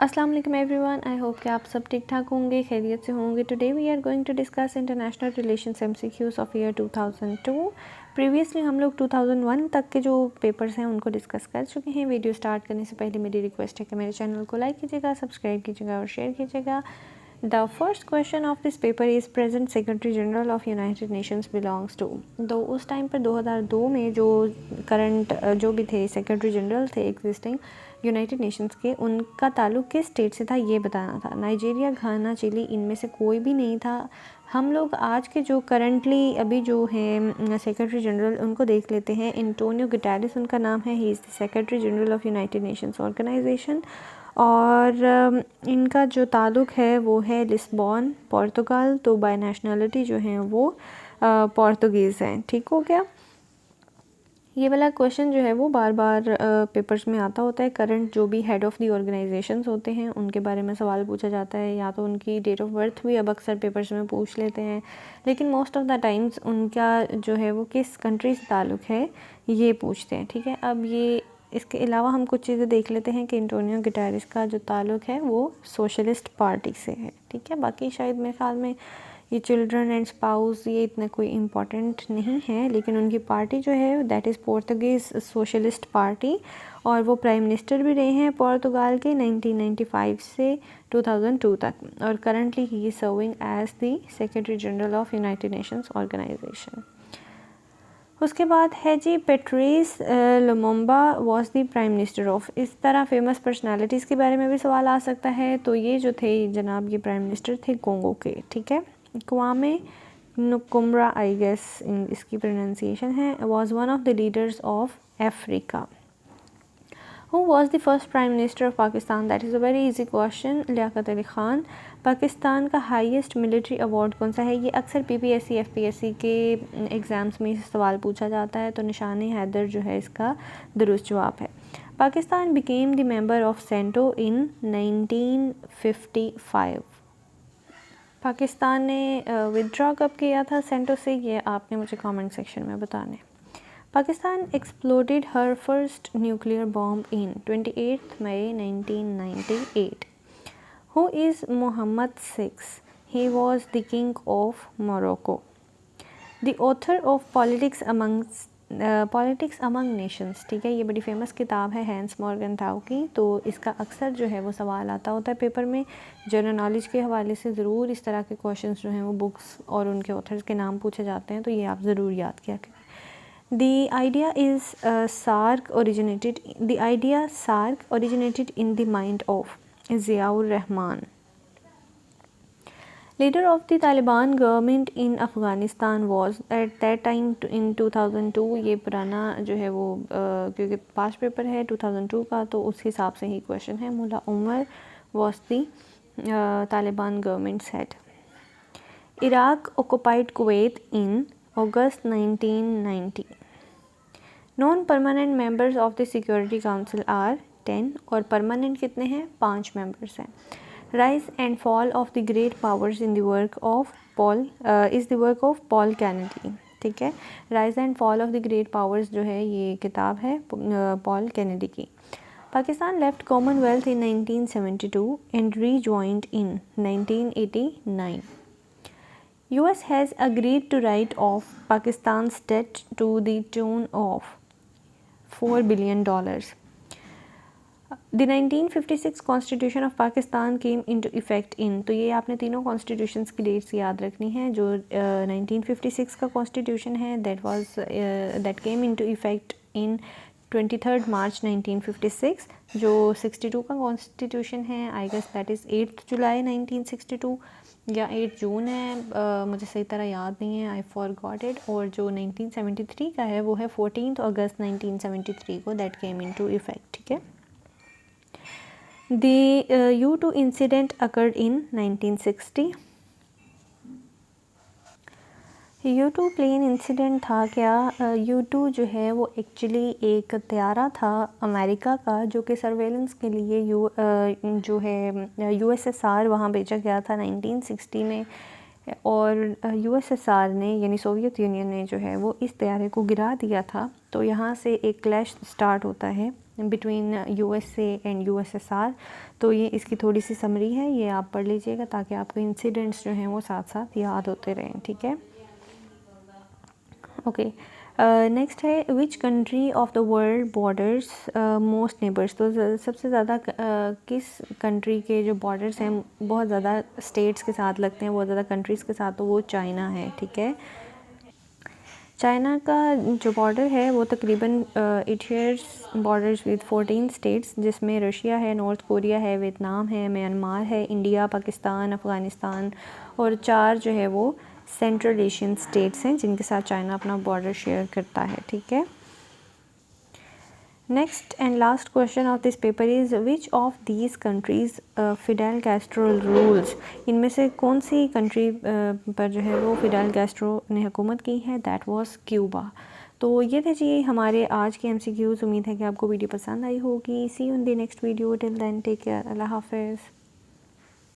अस्सलाम वालेकुम everyone, I hope कि आप सब ठीक ठाक होंगे, खैरियत से होंगे। Today we are going to discuss international relations MCQs of year 2002। Previously हम लोग 2001 तक के जो पेपर्स हैं उनको डिस्कस कर चुके हैं। वीडियो स्टार्ट करने से पहले मेरी रिक्वेस्ट है कि मेरे चैनल को लाइक कीजिएगा, सब्सक्राइब कीजिएगा और शेयर कीजिएगा। The first question of this paper is present secretary general of United Nations belongs to. तो उस टाइम पर 2002 में जो करंट जो भी थे सेक्रेटरी जनरल थे एग्जिस्टिंग यूनाइटेड नेशंस के, उनका ताल्लुक किस स्टेट से था ये बताना था। नाइजीरिया, घाना, चिली, इनमें से कोई भी नहीं था। हम लोग आज के जो करंटली अभी जो हैं सेक्रेटरी जनरल उनको देख लेते हैं। एंटोनियो गुटेरेस उनका नाम है, he is the secretary general of United Nations organisation. और इनका जो ताल्लुक है वो है लिस्बॉन, पुर्तगाल। तो बाय नेशनलिटी जो हैं वो पोर्तुगीज़ हैं। ठीक हो गया। ये वाला क्वेश्चन जो है वो बार बार पेपर्स में आता होता है। करंट जो भी हेड ऑफ़ दी ऑर्गेनाइजेशंस होते हैं उनके बारे में सवाल पूछा जाता है, या तो उनकी डेट ऑफ बर्थ भी अब अक्सर पेपर्स में पूछ लेते हैं, लेकिन मोस्ट ऑफ द टाइम्स उनका जो है वो किस कंट्री से ताल्लुक़ है ये पूछते हैं। ठीक है, अब ये इसके अलावा हम कुछ चीज़ें देख लेते हैं कि एंटोनियो गुटेरेस का जो ताल्लुक़ है वो सोशलिस्ट पार्टी से है। ठीक है, बाकी शायद मेरे ख्याल में ये चिल्ड्रन एंड स्पाउस ये इतना कोई इम्पोर्टेंट नहीं है, लेकिन उनकी पार्टी जो है that is Portuguese socialist party, और वो प्राइम मिनिस्टर भी रहे हैं पोर्तुगाल के 1995 से 2002 तक, और currently he is serving as the secretary general of United Nations Organization. उसके बाद है जी Patrice Lumumba was the prime minister of. इस तरह फेमस पर्सनालिटीज़ के बारे में भी सवाल आ सकता है। तो ये जो थे जनाब ये प्राइम मिनिस्टर थे कोंगो के। ठीक है, क्वामे नुकुम्रा आई गेस इसकी प्रोनाउंसिएशन है, was one of the leaders of Africa. Who was the first Prime Minister of Pakistan? That is a very easy question. Liaquat Ali Khan. Pakistan का हाईएस्ट मिलिट्री अवार्ड कौन सा है? ये अक्सर पीपीएससी एफपीएससी के एग्ज़ाम्स में सवाल पूछा जाता है, तो निशान हैदर जो है इसका दुरुस्त जवाब है। Pakistan became the member of CENTO in 1955। Pakistan ने विदड्रॉ कब किया था सेंटो से, ये आपने मुझे कमेंट सेक्शन में बताने। Pakistan exploded her first nuclear bomb in 28 May 1998। Who is Mohammed VI? He was the king of Morocco. The author of Politics Among Nations. ठीक है, ये बड़ी फेमस किताब है हैंस मॉर्गनथाउ की। तो इसका अक्सर जो है वो सवाल आता होता है पेपर में। जनरल नॉलेज के हवाले से ज़रूर इस तरह के क्वेश्चंस जो हैं वो बुक्स और उनके ऑथर्स के नाम पूछे जाते हैं, तो ये आप ज़रूर याद किया करें। The idea SAARC originated in the mind of Ziaur Rahman. Leader of the Taliban government in Afghanistan was at that time in 2002। ये पुराना जो है वो क्योंकि पास्ट पेपर है 2002 का, तो उस हिसाब से ही क्वेश्चन है। मुल्ला Umar was the Taliban government's head. Iraq occupied Kuwait in August 1990। Non permanent members of the Security Council are 10, और परमानेंट कितने हैं? 5 मेंबर्स हैं। Rise and Fall of the Great Powers in the work of Paul is the work of Paul Kennedy. ठीक है, Rise and Fall of the Great Powers जो है ये किताब है पॉल कैनेडी की। Pakistan left Commonwealth in 1972 and rejoined in 1989। US has agreed to write off Pakistan's debt to the tune of $4 billion. The 1956 Constitution of Pakistan came into effect in। तो ये आपने तीनों कॉन्स्टिट्यूशंस की डेट्स याद रखनी है। जो 1956 का कॉन्स्टिट्यूशन है दैट केम इनटू इफ़ेक्ट इन 23 मार्च 1956। जो 62 का कॉन्स्टिट्यूशन है आई गेस दैट इज़ 8 जुलाई 1962 या 8 जून है, मुझे सही तरह याद नहीं है, आई फॉरगॉट इट। और जो 1973 का है वो है 14 अगस्त 1973 को दैट केम इनटू इफ़ेक्ट। ठीक है, the U2 incident occurred in 1960। U2 plane incident था क्या? U2 जो है वो एक्चुअली एक तैयारा था अमेरिका का, जो कि सर्वेलेंस के लिए जो है USSR वहाँ भेजा गया था 1960 में, और USSR ने यानी सोवियत यूनियन ने जो है वो इस तैयारे को गिरा दिया था। तो यहाँ से एक क्लैश स्टार्ट होता है बिटवीन USA एंड USSR। तो ये इसकी थोड़ी सी समरी है, ये आप पढ़ लीजिएगा ताकि आपको इंसिडेंट्स जो हैं वो साथ साथ याद होते रहें, ठीक है। ओके, नेक्स्ट है which country of the world borders most neighbours. तो सबसे ज़्यादा किस कंट्री के जो बॉर्डर्स हैं बहुत ज़्यादा स्टेट्स के साथ लगते हैं, बहुत ज़्यादा कंट्रीज़ के साथ, तो वो चाइना है, ठीक है। चाइना का जो बॉर्डर है वो तकरीबन it shares borders with 14 states, जिसमें रशिया है, नॉर्थ कोरिया है, वियतनाम है, म्यांमार है, इंडिया, पाकिस्तान, अफ़गानिस्तान और 4 जो है वो सेंट्रल एशियन स्टेट्स हैं जिनके साथ चाइना अपना बॉर्डर शेयर करता है, ठीक है। Next and last question of this paper is which of these countries Fidel Castro rules. इनमें से कौन सी कंट्री पर जो है वो फिडेल कैस्ट्रो ने हुकूमत की है। That was Cuba. तो ये थे जी हमारे आज के MCQs। उम्मीद है कि आपको वीडियो पसंद आई होगी। See you in the next video. Till then take care. अल्लाह हाफिज़।